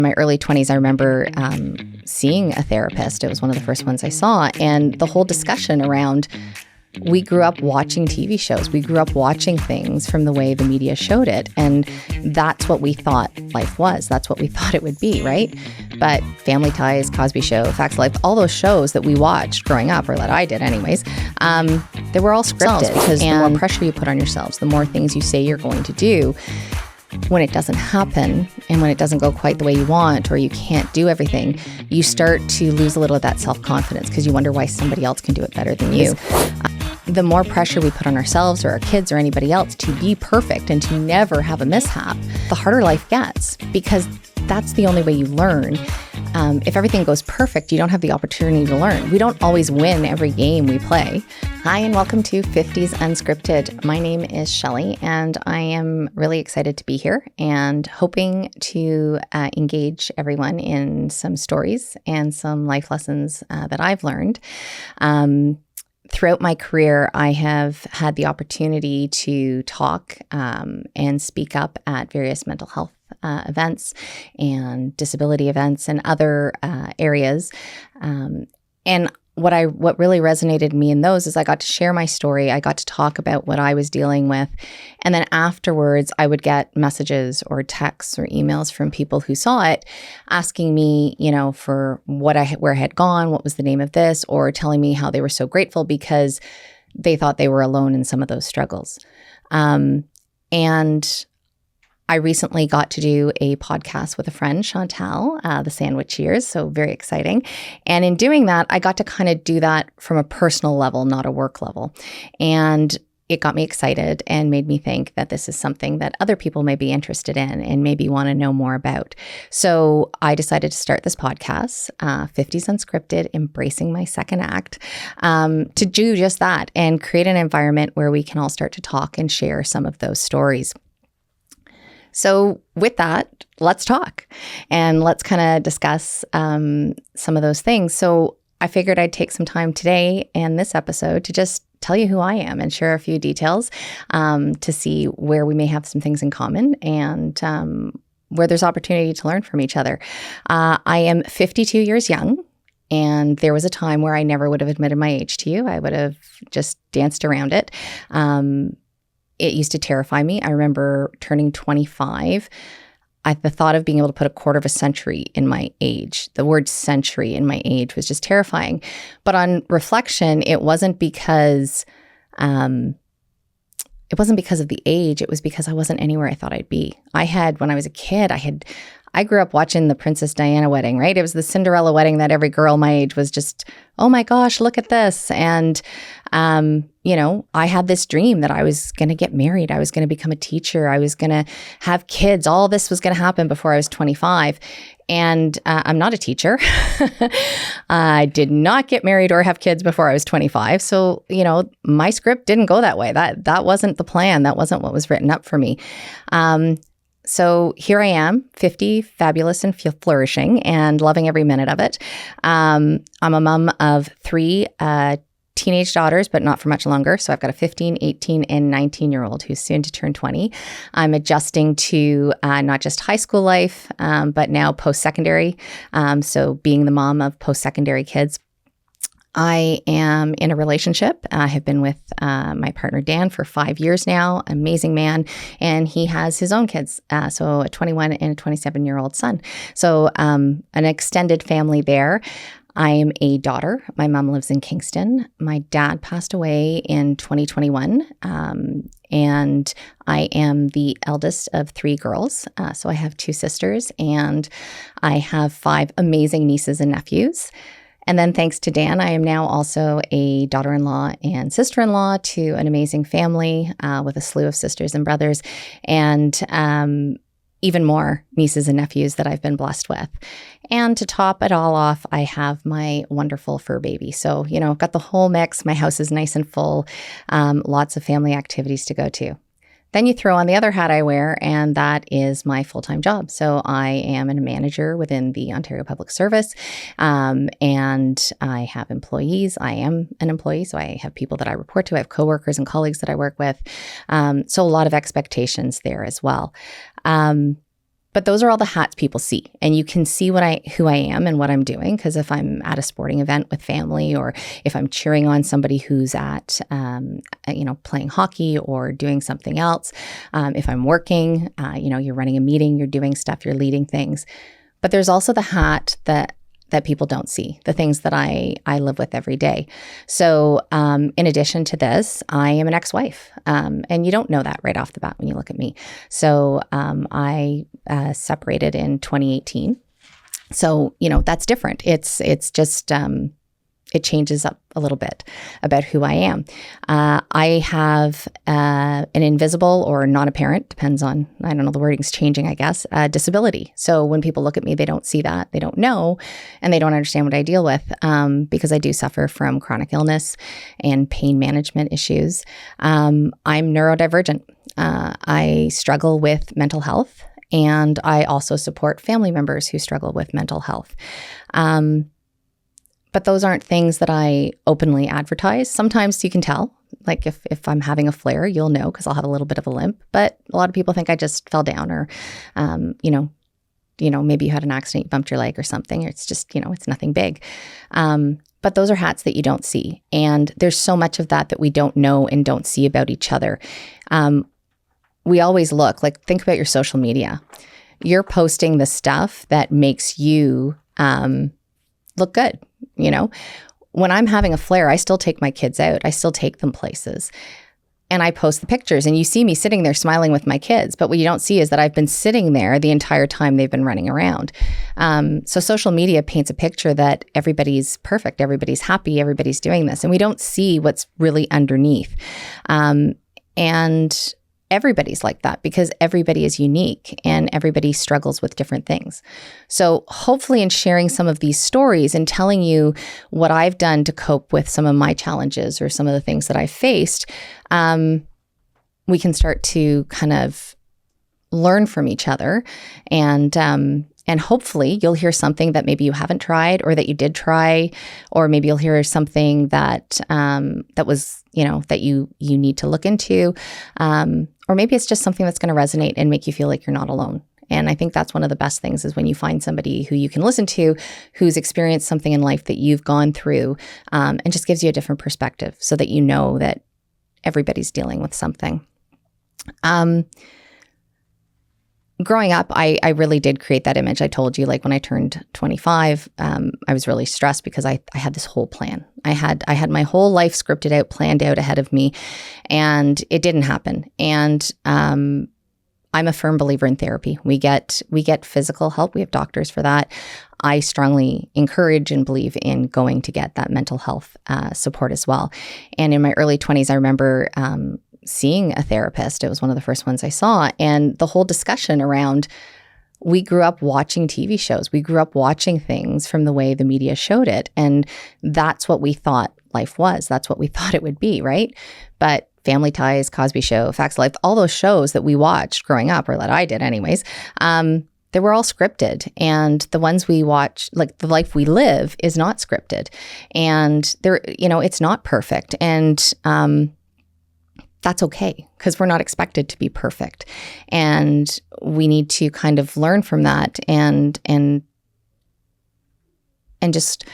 In my early 20s, I remember seeing a therapist. It was one of the first ones I saw. And the whole discussion around, we grew up watching TV shows. We grew up watching things from the way the media showed it. And that's what we thought life was. That's what we thought it would be, right? But Family Ties, Cosby Show, Facts of Life, all those shows that we watched growing up, or that I did anyways, they were all scripted. Because the more pressure you put on yourselves, the more things you say you're going to do, when it doesn't happen and when it doesn't go quite the way you want, or you can't do everything, you start to lose a little of that self-confidence because you wonder why somebody else can do it better than you. The more pressure we put on ourselves or our kids or anybody else to be perfect and to never have a mishap, the harder life gets, because that's the only way you learn. If everything goes perfect, you don't have the opportunity to learn. We don't always win every game we play. Hi, and welcome to 50s Unscripted. My name is Shelley, and I am really excited to be here and hoping to engage everyone in some stories and some life lessons that I've learned. Throughout my career, I have had the opportunity to talk and speak up at various mental health events and disability events and other areas. And what really resonated me in those is I got to share my story. I got to talk about what I was dealing with. And then afterwards, I would get messages or texts or emails from people who saw it asking me, for where I had gone, what was the name of this, or telling me how they were so grateful because they thought they were alone in some of those struggles. And I recently got to do a podcast with a friend, Chantal, the Sandwich Years, so very exciting. And in doing that, I got to kind of do that from a personal level, not a work level. And it got me excited and made me think that this is something that other people may be interested in and maybe want to know more about. So I decided to start this podcast, 50s Unscripted, Embracing My Second Act, to do just that and create an environment where we can all start to talk and share some of those stories. So with that, let's talk and let's kind of discuss some of those things. So I figured I'd take some time today and this episode to just tell you who I am and share a few details to see where we may have some things in common and where there's opportunity to learn from each other. I am 52 years young. And there was a time where I never would have admitted my age to you. I would have just danced around it. It used to terrify me. I remember turning 25. The thought of being able to put a quarter of a century in my age, the word century in my age was just terrifying. But on reflection, it wasn't because of the age. It was because I wasn't anywhere I thought I'd be. When I was a kid, I grew up watching the Princess Diana wedding, right? It was the Cinderella wedding that every girl my age was just, oh my gosh, look at this. And, I had this dream that I was going to get married. I was going to become a teacher. I was going to have kids. All this was going to happen before I was 25. And I'm not a teacher. I did not get married or have kids before I was 25. So, my script didn't go that way. That wasn't the plan. That wasn't what was written up for me. So here I am, 50, fabulous and flourishing and loving every minute of it. I'm a mom of 3 teenage daughters, but not for much longer. So I've got a 15, 18, and 19-year-old who's soon to turn 20. I'm adjusting to not just high school life, but now post-secondary. So being the mom of post-secondary kids. I am in a relationship. I have been with my partner, Dan, for 5 years now. Amazing man. And he has his own kids. So a 21 and a 27-year-old son. So an extended family there. I am a daughter. My mom lives in Kingston. My dad passed away in 2021. And I am the eldest of 3 girls. So I have 2 sisters and I have 5 amazing nieces and nephews. And then thanks to Dan, I am now also a daughter-in-law and sister-in-law to an amazing family with a slew of sisters and brothers and even more nieces and nephews that I've been blessed with. And to top it all off, I have my wonderful fur baby. So, I've got the whole mix. My house is nice and full, lots of family activities to go to. Then you throw on the other hat I wear, and that is my full-time job. So I am a manager within the Ontario Public Service, and I have employees. I am an employee, so I have people that I report to. I have coworkers and colleagues that I work with. So a lot of expectations there as well. But those are all the hats people see, and you can see who I am and what I'm doing. Because if I'm at a sporting event with family, or if I'm cheering on somebody who's at, playing hockey or doing something else, if I'm working, you're running a meeting, you're doing stuff, you're leading things. But there's also the hat that people don't see, the things that I live with every day. So in addition to this, I am an ex-wife. And you don't know that right off the bat when you look at me. So I separated in 2018. So, that's different. It's just, it changes up a little bit about who I am. I have an invisible or non-apparent, depends on, I don't know, the wording's changing, I guess, disability. So when people look at me, they don't see that, they don't know, and they don't understand what I deal with because I do suffer from chronic illness and pain management issues. I'm neurodivergent. I struggle with mental health, and I also support family members who struggle with mental health. But those aren't things that I openly advertise. Sometimes you can tell, like if I'm having a flare, you'll know because I'll have a little bit of a limp. But a lot of people think I just fell down, or, maybe you had an accident, you bumped your leg or something. It's just, it's nothing big. But those are hats that you don't see. And there's so much of that we don't know and don't see about each other. We always look, think about your social media. You're posting the stuff that makes you look good. When I'm having a flare, I still take my kids out. I still take them places. And I post the pictures, and you see me sitting there smiling with my kids. But what you don't see is that I've been sitting there the entire time they've been running around. So social media paints a picture that everybody's perfect, everybody's happy, everybody's doing this. And we don't see what's really underneath. And everybody's like that because everybody is unique and everybody struggles with different things. So hopefully in sharing some of these stories and telling you what I've done to cope with some of my challenges or some of the things that I've faced, we can start to kind of learn from each other, and hopefully you'll hear something that maybe you haven't tried or that you did try, or maybe you'll hear something that was, that you need to look into. Or maybe it's just something that's going to resonate and make you feel like you're not alone. And I think that's one of the best things is when you find somebody who you can listen to, who's experienced something in life that you've gone through, and just gives you a different perspective so that you know that everybody's dealing with something. Growing up, I really did create that image. I told you, when I turned 25, I was really stressed because I had this whole plan. I had my whole life scripted out, planned out ahead of me, and it didn't happen. And I'm a firm believer in therapy. We get physical help. We have doctors for that. I strongly encourage and believe in going to get that mental health support as well. And in my early 20s, I remember seeing a therapist. It was one of the first ones I saw. And the whole discussion around, we grew up watching TV shows. We grew up watching things from the way the media showed it. And that's what we thought life was. That's what we thought it would be, right? But Family Ties, Cosby Show, Facts of Life, all those shows that we watched growing up, or that I did anyways, they were all scripted. And the ones we watch, The Life We Live, is not scripted. And it's not perfect. And that's okay, because we're not expected to be perfect. And we need to kind of learn from that and just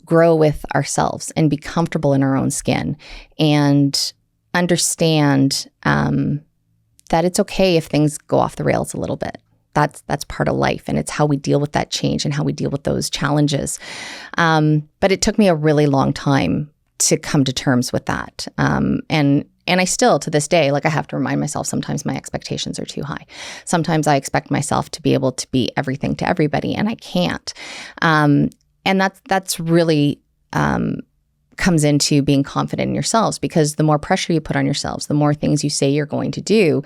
grow with ourselves and be comfortable in our own skin and understand that it's okay if things go off the rails a little bit. That's part of life, and it's how we deal with that change and how we deal with those challenges. But it took me a really long time to come to terms with that. And I still, to this day, I have to remind myself sometimes my expectations are too high. Sometimes I expect myself to be able to be everything to everybody, and I can't. And that's really comes into being confident in yourselves, because the more pressure you put on yourselves, the more things you say you're going to do,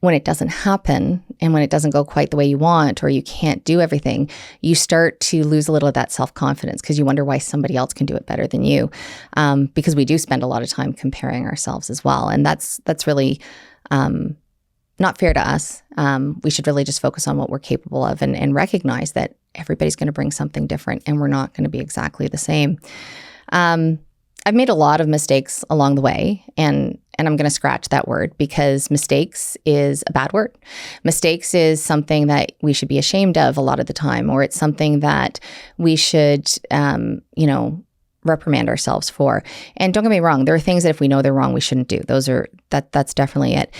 when it doesn't happen and when it doesn't go quite the way you want, or you can't do everything, you start to lose a little of that self-confidence because you wonder why somebody else can do it better than you. Because we do spend a lot of time comparing ourselves as well. And that's really not fair to us. We should really just focus on what we're capable of and recognize that everybody's going to bring something different and we're not going to be exactly the same. I've made a lot of mistakes along the way, and I'm going to scratch that word because mistakes is a bad word. Mistakes is something that we should be ashamed of a lot of the time, or it's something that we should, reprimand ourselves for. And don't get me wrong, there are things that if we know they're wrong, we shouldn't do. That's definitely it.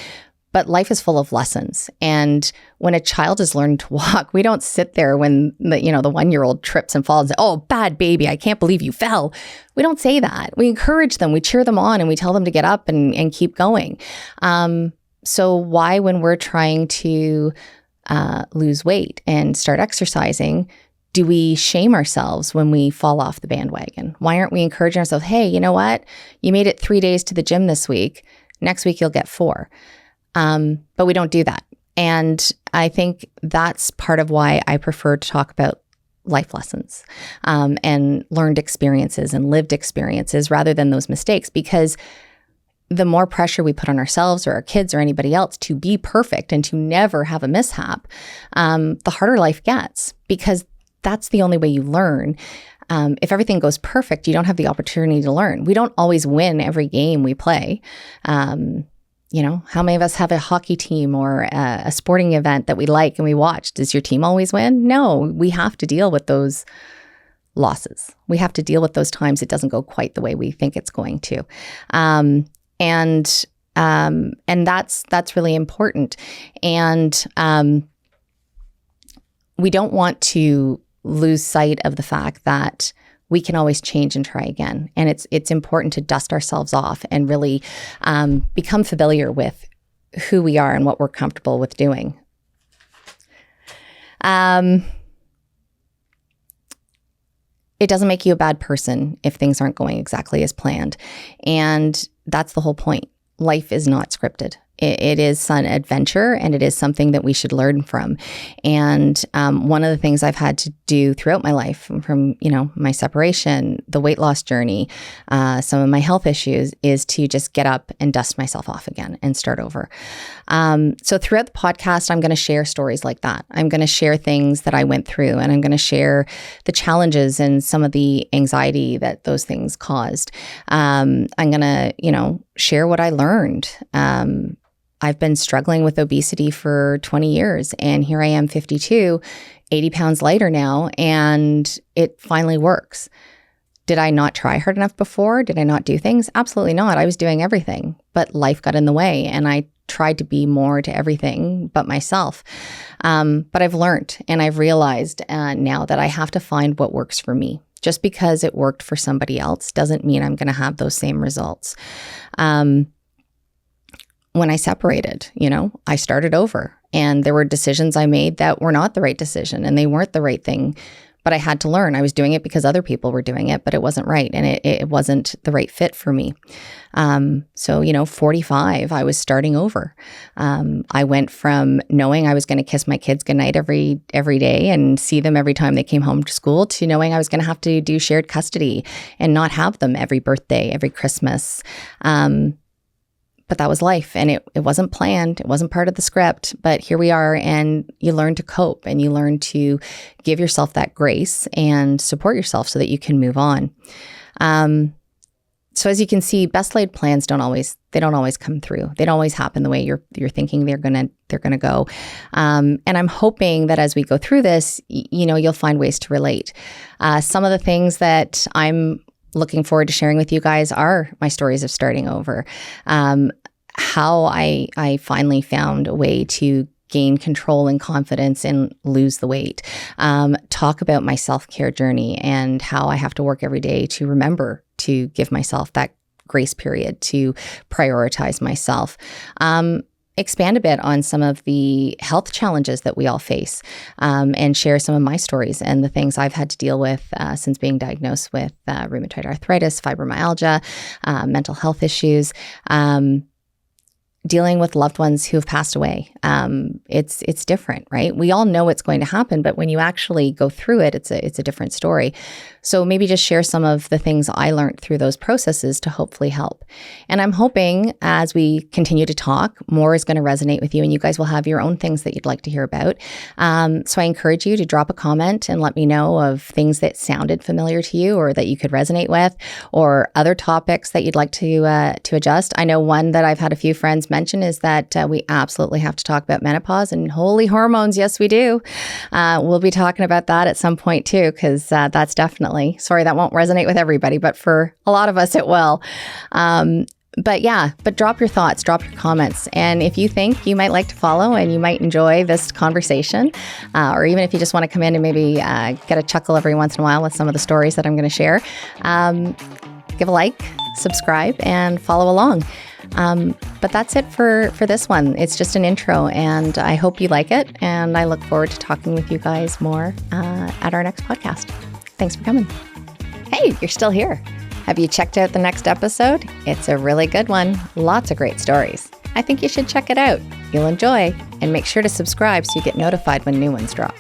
But life is full of lessons. And when a child is learning to walk, we don't sit there when the 1-year-old trips and falls and say, "Oh, bad baby, I can't believe you fell." We don't say that. We encourage them, we cheer them on, and we tell them to get up and keep going. So why, when we're trying to lose weight and start exercising, do we shame ourselves when we fall off the bandwagon? Why aren't we encouraging ourselves, "Hey, you know what? You made it 3 days to the gym this week. Next week, you'll get 4. But we don't do that. And I think that's part of why I prefer to talk about life lessons and learned experiences and lived experiences rather than those mistakes, because the more pressure we put on ourselves or our kids or anybody else to be perfect and to never have a mishap, the harder life gets, because that's the only way you learn. If everything goes perfect, you don't have the opportunity to learn. We don't always win every game we play. How many of us have a hockey team or a sporting event that we like and we watch? Does your team always win? No, we have to deal with those losses. We have to deal with those times it doesn't go quite the way we think it's going to. And that's really important. And we don't want to lose sight of the fact that we can always change and try again. And it's important to dust ourselves off and really become familiar with who we are and what we're comfortable with doing. It doesn't make you a bad person if things aren't going exactly as planned. And that's the whole point. Life is not scripted. It is an adventure, and it is something that we should learn from. And one of the things I've had to do throughout my life, from my separation, the weight loss journey, some of my health issues, is to just get up and dust myself off again and start over. So throughout the podcast, I'm going to share stories like that. I'm going to share things that I went through, and I'm going to share the challenges and some of the anxiety that those things caused. I'm going to, share what I learned. I've been struggling with obesity for 20 years, and here I am, 52, 80 pounds lighter now, and it finally works. Did I not try hard enough before? Did I not do things? Absolutely not. I was doing everything, but life got in the way, and I tried to be more to everything but myself. But I've learned, and I've realized now that I have to find what works for me. Just because it worked for somebody else doesn't mean I'm going to have those same results. When I separated, I started over, and there were decisions I made that were not the right decision, and they weren't the right thing, but I had to learn. I was doing it because other people were doing it, but it wasn't right, and it wasn't the right fit for me. So 45, I was starting over. I went from knowing I was going to kiss my kids goodnight every day and see them every time they came home to school, to knowing I was going to have to do shared custody and not have them every birthday, every Christmas. But that was life, and it wasn't planned. It wasn't part of the script, but here we are, and you learn to cope, and you learn to give yourself that grace and support yourself so that you can move on. So as you can see, best laid plans don't always come through. They don't always happen the way you're thinking they're gonna go. And I'm hoping that as we go through this, you'll find ways to relate. Some of the things that I'm looking forward to sharing with you guys are my stories of starting over. How I finally found a way to gain control and confidence and lose the weight. Talk about my self-care journey and how I have to work every day to remember to give myself that grace period, to prioritize myself. Expand a bit on some of the health challenges that we all face, and share some of my stories and the things I've had to deal with since being diagnosed with rheumatoid arthritis, fibromyalgia, mental health issues. dealing with loved ones who have passed away. It's different, right? We all know it's going to happen, but when you actually go through it, it's a different story. So maybe just share some of the things I learned through those processes to hopefully help. And I'm hoping as we continue to talk, more is going to resonate with you, and you guys will have your own things that you'd like to hear about. So I encourage you to drop a comment and let me know of things that sounded familiar to you or that you could resonate with, or other topics that you'd like to adjust. I know one that I've had a few friends mention is that we absolutely have to talk about menopause and holy hormones. Yes, we do. We'll be talking about that at some point too, because that's definitely, sorry, that won't resonate with everybody, but for a lot of us it will. But drop your thoughts, drop your comments. And if you think you might like to follow and you might enjoy this conversation, or even if you just want to come in and maybe get a chuckle every once in a while with some of the stories that I'm going to share, give a like, subscribe, and follow along. But that's it for this one. It's just an intro, and I hope you like it. And I look forward to talking with you guys more at our next podcast. Thanks for coming. Hey, you're still here. Have you checked out the next episode? It's a really good one. Lots of great stories. I think you should check it out. You'll enjoy, and make sure to subscribe so you get notified when new ones drop.